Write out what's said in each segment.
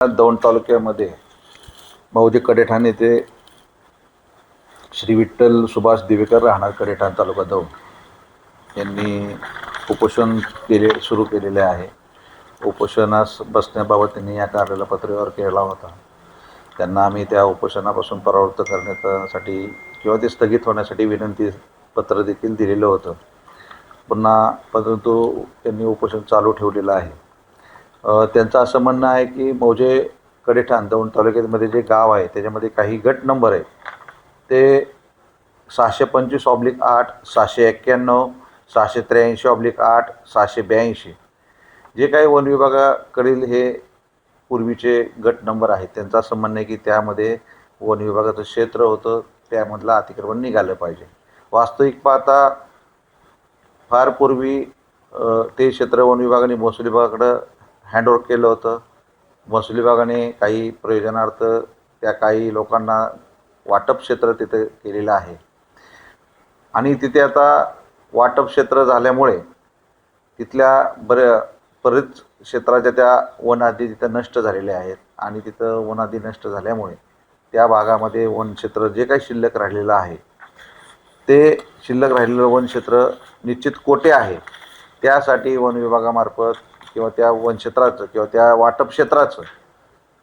दौंड तालुक्यामध्ये मौजे कडेठाण येथे श्री विठ्ठल सुभाष दिवेकर राहणार कडेठाण तालुका दौंड यांनी उपोषण सुरू केलेले आहे। उपोषणास बसण्याबाबत त्यांनी या कार्यालयाला पत्रव्यवहार केला होता। त्यांना आम्ही त्या उपोषणापासून परावृत्त करण्यासाठी किंवा ते स्थगित होण्यासाठी विनंती पत्र देखील दिलेलं होतं, परंतु त्यांनी उपोषण चालू ठेवलेलं आहे। त्यांचं असं म्हणणं आहे की मौजे कडेठाण दौंड तालुक्यामध्ये जे गाव आहे त्याच्यामध्ये काही गट नंबर आहे ते 625/8, 691, 683/8, 682 जे काही वन विभागाकडील हे पूर्वीचे गट नंबर आहेत। त्यांचं असं म्हणणं आहे की त्यामध्ये वन विभागाचं क्षेत्र होतं, त्यामधलं अतिक्रमण निघालं पाहिजे। वास्तविक पाहता फार पूर्वी ते क्षेत्र वन विभागाने महसूल विभागाकडं हँडओव्हर केलं होतं। महसूल विभागाने काही प्रयोजनार्थ त्या काही लोकांना वाटप क्षेत्र तिथे केलेलं आहे आणि तिथे आता वाटप क्षेत्र झाल्यामुळे तिथल्या बरेच क्षेत्राच्या त्या वनहद्दी तिथं नष्ट झालेल्या आहेत आणि तिथं वनहद्दी नष्ट झाल्यामुळे त्या भागामध्ये वन क्षेत्र जे काही शिल्लक राहिलेलं आहे ते शिल्लक राहिलेलं वन क्षेत्र निश्चित कोठे आहे त्यासाठी वन विभागामार्फत किंवा त्या वन क्षेत्राचं किंवा त्या वाटप क्षेत्राचं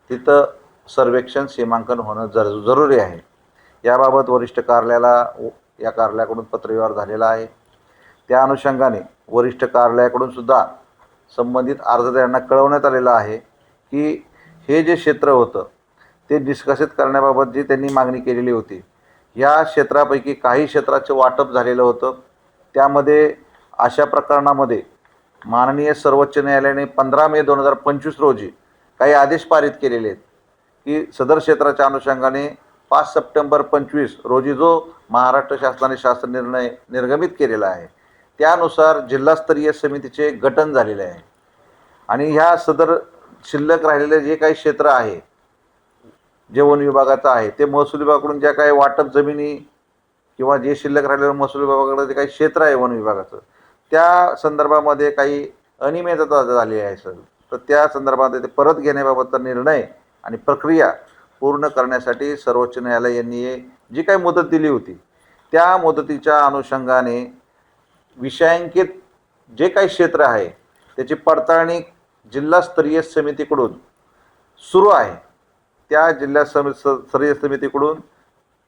तिथं सर्वेक्षण सीमांकन होणं जरुरी आहे। याबाबत वरिष्ठ या कार्यालयाकडून पत्रव्यवहार झालेला आहे। त्या अनुषंगाने वरिष्ठ कार्यालयाकडून सुद्धा संबंधित अर्जदारांना कळवण्यात आलेलं आहे की हे जे क्षेत्र होतं ते निष्कासित करण्याबाबत जी त्यांनी मागणी केलेली होती, या क्षेत्रापैकी काही क्षेत्राचं वाटप झालेलं होतं। त्यामध्ये अशा प्रकरणामध्ये माननीय सर्वोच्च न्यायालयाने 15 मे 2025 रोजी काही आदेश पारित केलेले आहेत की सदर क्षेत्राच्या अनुषंगाने 5 सप्टेंबर 25 रोजी जो महाराष्ट्र शासनाने शासन निर्णय निर्गमित केलेला आहे त्यानुसार जिल्हास्तरीय समितीचे गठन झालेले आहे आणि ह्या सदर शिल्लक राहिलेले जे काही क्षेत्र आहे जे वन विभागाचं आहे ते महसूल विभागाकडून ज्या काही वाटप जमिनी किंवा जे शिल्लक राहिलेलं महसूल विभागाकडे जे काही क्षेत्र आहे वन विभागाचं त्या संदर्भामध्ये काही अनियमितता झाली आहे सर, तर त्या संदर्भात ते परत घेण्याबाबतचा निर्णय आणि प्रक्रिया पूर्ण करण्यासाठी सर्वोच्च न्यायालय यांनी जी काही मुदत दिली होती त्या मुदतीच्या अनुषंगाने विषयांकित जे काही क्षेत्र आहे त्याची पडताळणी जिल्हास्तरीय समितीकडून सुरू आहे। त्या जिल्हास्तरीय समितीकडून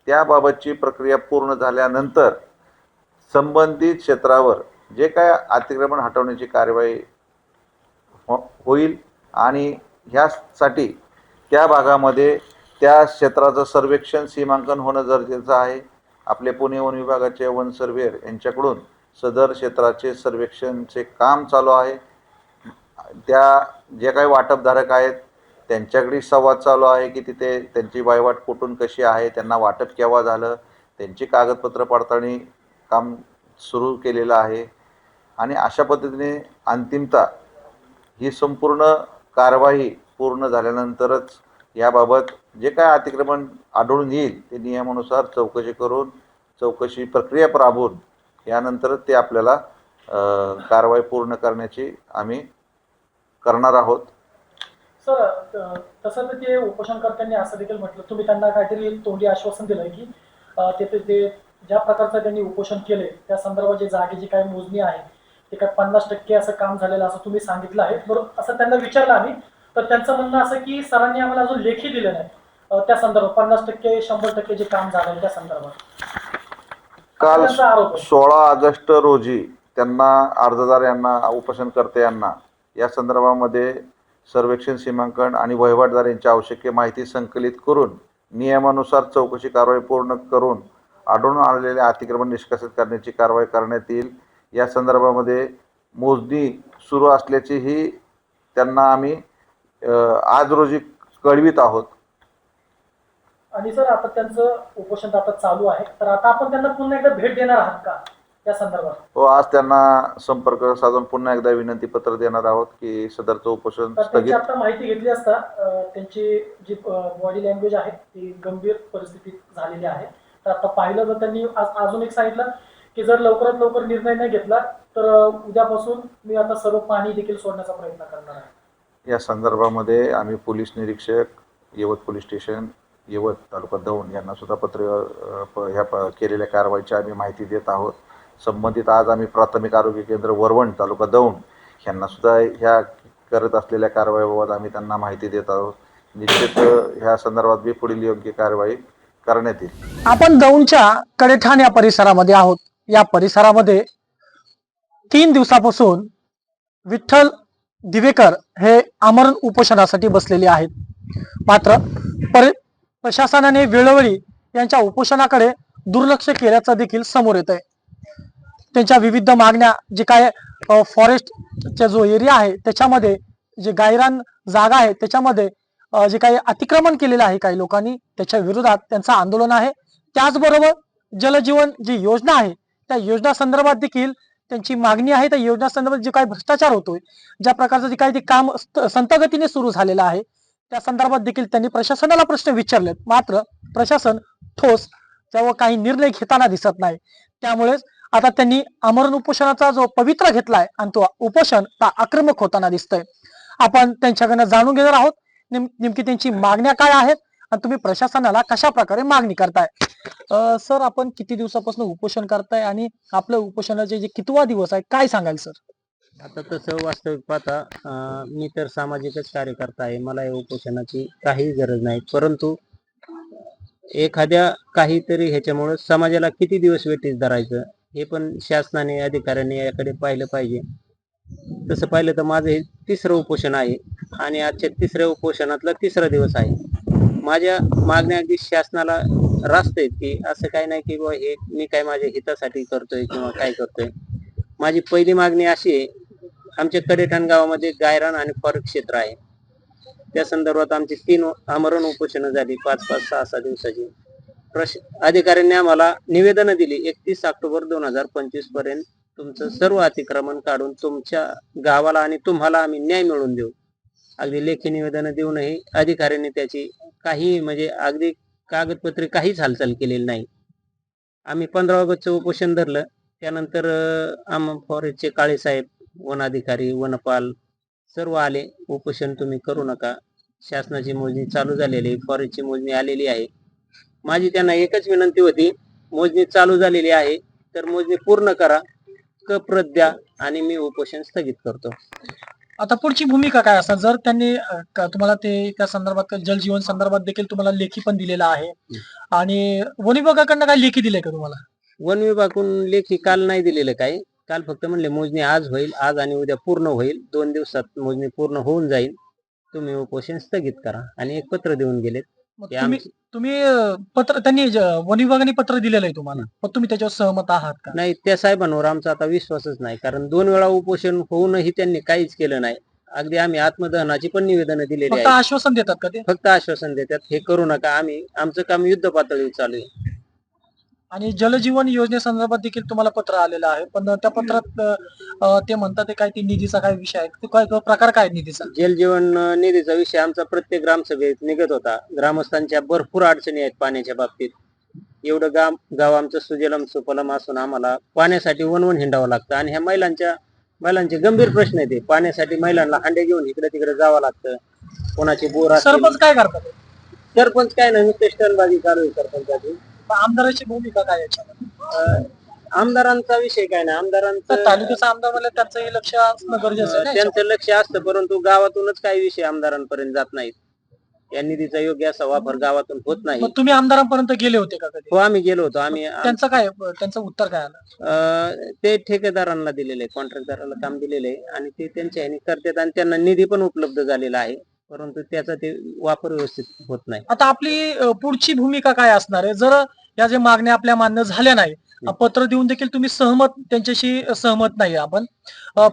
त्याबाबतची प्रक्रिया पूर्ण झाल्यानंतर संबंधित क्षेत्रावर जे काय अतिक्रमण हटवण्याची कार्यवाही होईल आणि ह्यासाठी त्या भागामध्ये त्या क्षेत्राचं सर्वेक्षण सीमांकन होणं गरजेचं आहे। आपले पुणे वन विभागाचे वन सर्वेयर यांच्याकडून सदर क्षेत्राचे सर्वेक्षणचे काम चालू आहे। त्या जे काही वाटपधारक आहेत त्यांच्याकडे संवाद चालू आहे की तिथे त्यांची वायवाट कुठून कशी आहे, त्यांना वाटप केव्हा झालं, त्यांची कागदपत्र पडताळणी काम सुरू केलेलं आहे आणि अशा पद्धतीने अंतिमतः ही संपूर्ण कारवाई पूर्ण झाल्यानंतरच याबाबत जे काय अतिक्रमण आढळून येईल ते नियमानुसार चौकशी प्रक्रिया राबवून यानंतरच ते आपल्याला कारवाई पूर्ण करण्याची आम्ही करणार आहोत। सर, तसं तर ते उपोषणकर्त्यांनी असं देखील म्हटलं, तुम्ही त्यांना काहीतरी तोंडी आश्वासन दिलं की ते ज्या प्रकारचं त्यांनी उपोषण केले त्या संदर्भात जागेची काही मोजणी आहे ते काय 50% असं काम झालेलं असं तुम्ही सांगितलं आहे बरोबर, असं त्यांना विचारलं आम्ही, तर त्यांचं म्हणणं असं की सरांनी आम्हाला अजून लेखी दिले नाही त्या संदर्भात 50% 100% जे काम झालं त्या संदर्भात। काल 16 ऑगस्ट रोजी त्यांना अर्जदार यांना उपोषणकर्ते यांना या संदर्भामध्ये सर्वेक्षण सीमांकन आणि वहिवाटदार यांची आवश्यक माहिती संकलित करून नियमानुसार चौकशी कारवाई पूर्ण करून आढळून आलेले अतिक्रमण निष्कासित करण्याची कारवाई करण्यात येईल। या संदर्भामध्ये मोजणी सुरू असल्याचीही त्यांना आम्ही आज रोजी कळवित आहोत। आणि सर, आता त्यांचं उपोषण आता चालू आहे, तर आता आपण त्यांना पुन्हा एकदा भेट देणार आहात का त्या संदर्भात? हो, आज त्यांना संपर्क साधून पुन्हा एकदा विनंती पत्र देणार आहोत की सदरचं उपोषण स्थगित। आता माहिती घेतली असता त्यांची जी बॉडी लँग्वेज आहे ती गंभीर परिस्थितीत झालेली आहे, तर आता पाहिलं तर त्यांनी अजून एक सांगितलं की जर लवकरात लवकर निर्णय नाही घेतला तर उद्यापासून मी आता सर्व पाणी देखील सोडण्याचा प्रयत्न करणार आहे। या संदर्भामध्ये आम्ही पोलीस निरीक्षक यवत पोलीस स्टेशन यवत तालुका दौंड यांना सुद्धा केलेल्या कारवाईची आम्ही माहिती देत आहोत. संबंधित आज आम्ही प्राथमिक आरोग्य केंद्र वरवण तालुका दौंड यांना सुद्धा ह्या करत असलेल्या कारवाईबाबत आम्ही त्यांना माहिती देत आहोत. निश्चित ह्या संदर्भात बी पुढील योग्य कारवाई करण्यात येईल. आपण दौंडच्या कडेठाण या परिसरामध्ये आहोत. या परिसरामध्ये 3 दिवसापासून विठ्ठल दिवेकर हे आमरण उपोषणासाठी बसलेले आहेत. मात्र प्रशासनाने वेळोवेळी यांच्या उपोषणाकडे दुर्लक्ष केल्याचं देखील समोर येत आहे. त्यांच्या विविध मागण्या जे काय फॉरेस्टचा जो एरिया आहे त्याच्यामध्ये जे गायरान जागा आहे त्याच्यामध्ये जे काही अतिक्रमण केलेलं आहे काही लोकांनी त्याच्या विरोधात त्यांचं आंदोलन आहे. त्याचबरोबर जलजीवन जी योजना आहे त्या योजना संदर्भात देखील त्यांची मागणी आहे. त्या योजना संदर्भात जे काही भ्रष्टाचार होतोय, ज्या प्रकारचं जे काही ते काम संथगतीने सुरू झालेलं आहे त्या संदर्भात देखील त्यांनी प्रशासनाला प्रश्न विचारलेत. मात्र प्रशासन ठोस त्यावर काही निर्णय घेताना दिसत नाही. त्यामुळेच आता त्यांनी आमरण उपोषणाचा जो पवित्रा घेतलाय आणि तो उपोषण आक्रमक होताना दिसतंय. आपण त्यांच्याकडनं जाणून घेणार आहोत नेमकी त्यांची मागण्या काय आहेत आणि तुम्ही प्रशासनाला कशा प्रकारे मागणी करताय. सर, आपण किती दिवसापासून उपोषण करताय आणि आपल्या उपोषणाचे जे कितवा दिवस आहे काय सांगाल सर? आता तसं वास्तविक पाहता मी तर सामाजिकच कार्यकर्ता आहे. मला या उपोषणाची काही गरज नाही. परंतु एखाद्या काहीतरी ह्याच्यामुळे समाजाला किती दिवस वेठीस धरायचं हे पण शासनाने अधिकाऱ्यांनी याकडे पाहिलं पाहिजे. तसं पाहिलं तर माझं हे 3रं उपोषण आहे आणि आजच्या 3ऱ्या उपोषणातला 3रा दिवस आहे. माझ्या मागण्या अगदी शासनाला रास्त आहेत की असं काही नाही की बाबा हे मी काय माझ्या हितासाठी करतोय किंवा काय करतोय. माझी पहिली मागणी अशी आहे, आमच्या कडेठाण गावामध्ये गायरान आणि फॉरेस्ट क्षेत्र आहे. त्या संदर्भात आमची 3 आमरण उपोषणं झाली 5-5, 6-6 दिवसाची. अधिकाऱ्यांनी आम्हाला निवेदनं दिली 31 ऑक्टोबर 2025 पर्यंत तुमचं सर्व अतिक्रमण काढून तुमच्या गावाला आणि तुम्हाला आम्ही न्याय मिळवून देऊ. अगदी लेखी निवेदनं देऊनही अधिकाऱ्यांनी त्याची काही म्हणजे अगदी कागदपत्रे काहीच हालचाल केलेली नाही. आम्ही 15 ऑगस्टचं उपोषण धरलं. त्यानंतर फॉरेस्टचे काळे साहेब, वन अधिकारी, वनपाल सर्व आले. उपोषण तुम्ही करू नका, शासनाची मोजणी चालू झालेली आहे, फॉरेस्टची मोजणी आलेली आहे. माझी त्यांना एकच विनंती होती, मोजणी चालू झालेली आहे तर मोजणी पूर्ण करा, प्रत द्या आणि मी उपोषण स्थगित करतो. आता पुढची भूमिका काय असणार जर त्यांनी तुम्हाला ते त्या संदर्भात जलजीवन संदर्भात देखील तुम्हाला लेखी पण दिलेला आहे आणि वन विभागाकडनं काय लेखी दिले का तुम्हाला? वन विभागाकडून लेखी काल नाही दिलेलं काही. काल फक्त म्हणले मोजणी आज होईल, आज आणि उद्या पूर्ण होईल, 2 दिवसात मोजणी पूर्ण होऊन जाईल, तुम्ही उपोषण स्थगित करा आणि एक पत्र देऊन गेलेत. तुम्ही पत्र त्यांनी वन विभागाने पत्र दिलेलं आहे तुम्हाला, पण तुम्ही त्याच्यावर सहमत आहात का? नाही, त्या साहेबांवर आमचा आता विश्वासच नाही. कारण 2 वेळा उपोषण होऊनही त्यांनी काहीच केलं नाही. अगदी आम्ही आत्मदहनाची पण निवेदनं दिलेली फक्त आहेत. आश्वासन देतात का ते? फक्त आश्वासन देतात, हे करू नका, आमचं काम युद्ध पातळीवर चालू आहे. आणि जलजीवन योजनेसंदर्भात देखील तुम्हाला पत्र आलेलं आहे, पण त्या पत्रात ते म्हणतात ते काय निधीचा काय विषय आहे, तो काय प्रकार काय निधीचा? जलजीवन निधीचा विषय आमचा प्रत्येक ग्रामसभेत निघत होता. ग्रामस्थांच्या भरपूर अडचणी आहेत पाण्याच्या बाबतीत. एवढं गाव आमचं सुजलम सुफलम असून आम्हाला पाण्यासाठी वनवन हिंडावं लागतं आणि ह्या महिलांचे गंभीर प्रश्न आहेत. पाण्यासाठी महिलांना हांडे घेऊन इकडे तिकडे जावं लागतं. कोणाची बोर. सरपंच काय करतात? सरपंच काय नाही, नुसते स्टनबाजी चालू आहे सरपंचाची. आमदाराची भूमिका काय याच्यामध्ये? आमदारांचा विषय काय नाही. आमदारांचं तालुक्याचा आमदार म्हणजे त्यांचं हे लक्ष असणं गरजेचं आहे. त्यांचं लक्ष असतं, परंतु गावातूनच काही विषय आमदारांपर्यंत जात नाहीत. या निधीचा योग्य असा वापर गावातून होत नाही. मग तुम्ही आमदारांपर्यंत गेले होते का कधी? हो, आम्ही गेलो होतो. त्यांचं उत्तर काय आलं? ते ठेकेदारांना दिलेलं आहे, कॉन्ट्रॅक्टदाराला काम दिलेलं आहे आणि ते त्यांच्या ह्याने करतात आणि त्यांना निधी पण उपलब्ध झालेला आहे, परंतु त्याचा ते वापर व्यवस्थित होत नाही. आता आपली पुढची भूमिका काय असणार आहे जर या जे मागण्या आपल्या मान्य झाल्या नाही, पत्र देऊन देखील तुम्ही त्यांच्याशी सहमत नाही, आपण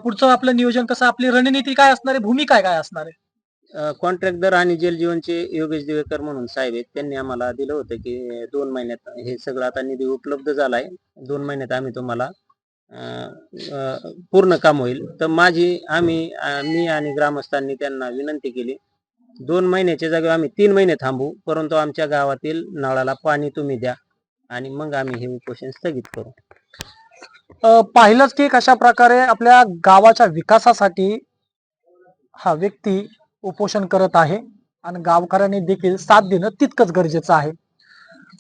पुढचं आपलं नियोजन कसं, आपली रणनीती काय असणार आहे, भूमिका काय असणार आहे? कॉन्ट्रॅक्टर आणि जलजीवनचे योगेश दिवेकर म्हणून साहेब आहेत, त्यांनी आम्हाला दिलं होतं की 2 महिन्यात हे सगळं आता निधी उपलब्ध झालाय, 2 महिन्यात आम्ही तुम्हाला पूर्ण काम होईल. तर मी आणि ग्रामस्थांनी त्यांना विनंती केली, 2 महिन्याच्या जागी आम्ही 3 महिने थांबू, परंतु आमच्या गावातील नळाला पाणी तुम्ही द्या आणि मग आम्ही हे उपोषण स्थगित करू. पाहिलंच की कशा प्रकारे आपल्या गावाच्या विकासासाठी हा व्यक्ती उपोषण करत आहे आणि गावकऱ्यांनी देखील साथ देणं तितकंच गरजेचं आहे.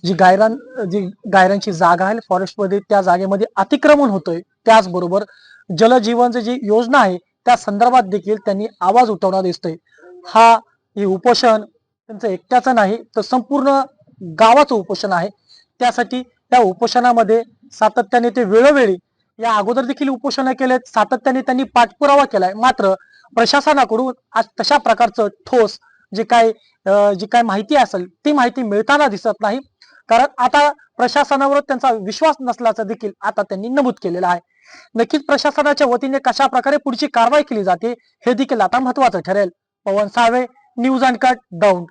जी गायरांची जागा आहे फॉरेस्टमध्ये, त्या जागेमध्ये अतिक्रमण होतोय. त्याचबरोबर जलजीवनची जी योजना आहे त्या संदर्भात देखील त्यांनी आवाज उठवणार दिसतोय. हे उपोषण त्यांचं एकट्याचं नाही, तर संपूर्ण गावाचं उपोषण आहे. त्यासाठी त्या उपोषणामध्ये सातत्याने ते वेळोवेळी या अगोदर देखील उपोषण केलेत, सातत्याने त्यांनी पाठपुरावा केलाय. मात्र प्रशासनाकडून आज तशा प्रकारचं ठोस जी काय माहिती असेल ती माहिती मिळताना दिसत नाही. कारण आता प्रशासनावर त्यांचा विश्वास नसल्याचं देखील आता त्यांनी नमूद केलेलं आहे. नक्कीच प्रशासनाच्या वतीने कशा प्रकारे पुढची कारवाई केली जाते हे देखील आता महत्वाचं ठरेल. पवन साळवे, न्यूज अनकट, दौंड.